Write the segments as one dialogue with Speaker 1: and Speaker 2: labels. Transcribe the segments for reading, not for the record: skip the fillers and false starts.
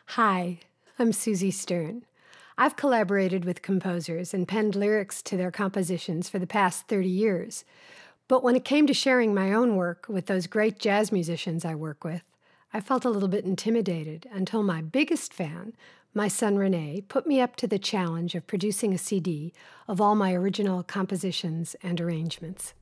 Speaker 1: Hi, I'm Susie Stern. I've collaborated with composers and penned lyrics to their compositions for the past 30 years. But when it came to sharing my own work with those great jazz musicians I work with, I felt a little bit intimidated until my biggest fan, my son Rene, put me up to the challenge of producing a CD of all my original compositions and arrangements.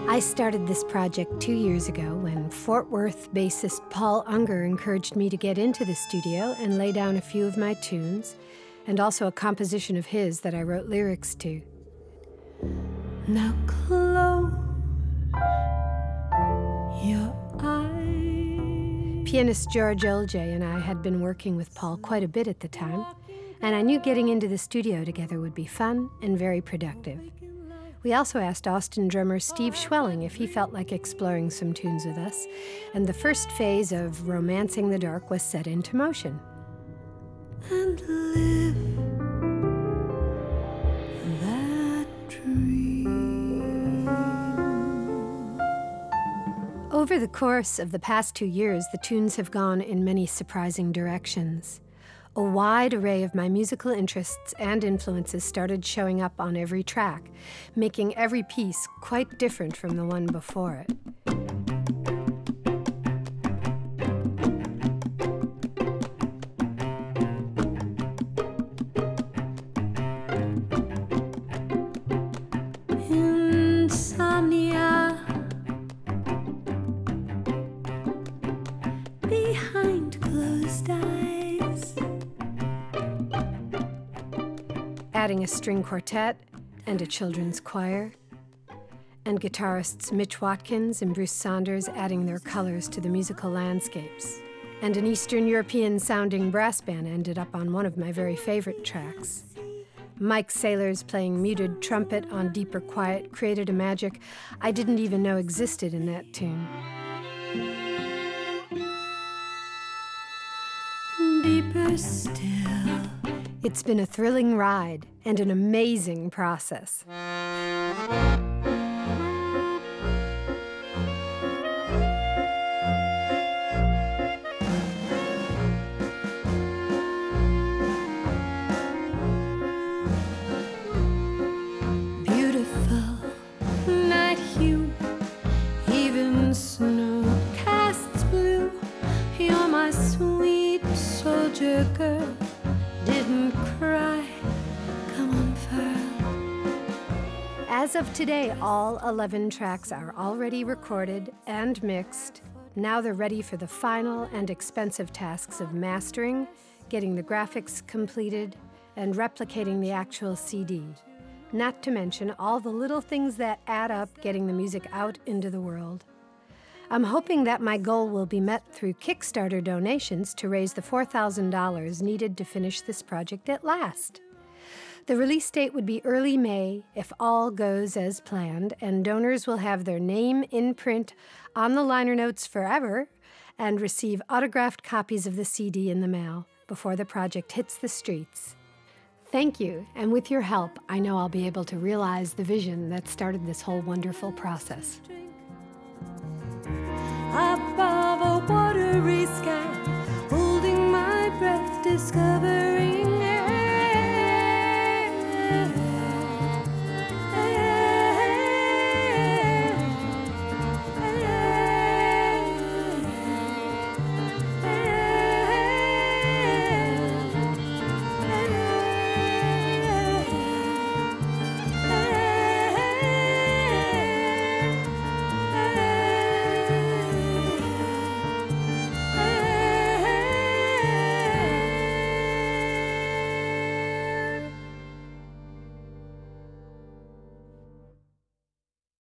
Speaker 1: I started this project 2 years ago when Fort Worth bassist Paul Unger encouraged me to get into the studio and lay down a few of my tunes, and also a composition of his that I wrote lyrics to. Now close your eyes. Pianist George Olje and I had been working with Paul quite a bit at the time, and I knew getting into the studio together would be fun and very productive. We also asked Austin drummer Steve Schwelling if he felt like exploring some tunes with us, and the first phase of Romancing the Dark was set into motion. And live that dream. Over the course of the past 2 years, the tunes have gone in many surprising directions. A wide array of my musical interests and influences started showing up on every track, making every piece quite different from the one before it. Insomnia behind closed eyes. Adding a string quartet and a children's choir, and guitarists Mitch Watkins and Bruce Saunders adding their colors to the musical landscapes. And an Eastern European-sounding brass band ended up on one of my very favorite tracks. Mike Saylor's playing muted trumpet on Deeper Quiet created a magic I didn't even know existed in that tune. Deeper still. It's been a thrilling ride and an amazing process. Beautiful night hue, even snow casts blue. You're my sweet soldier girl. Didn't cry, come unfurl. As of today, all 11 tracks are already recorded and mixed. Now they're ready for the final and expensive tasks of mastering, getting the graphics completed, and replicating the actual CD. Not to mention all the little things that add up getting the music out into the world. I'm hoping that my goal will be met through Kickstarter donations to raise the $4,000 needed to finish this project at last. The release date would be early May if all goes as planned, and donors will have their name in print on the liner notes forever and receive autographed copies of the CD in the mail before the project hits the streets. Thank you, and with your help, I know I'll be able to realize the vision that started this whole wonderful process.
Speaker 2: Above a watery sky, holding my breath, discover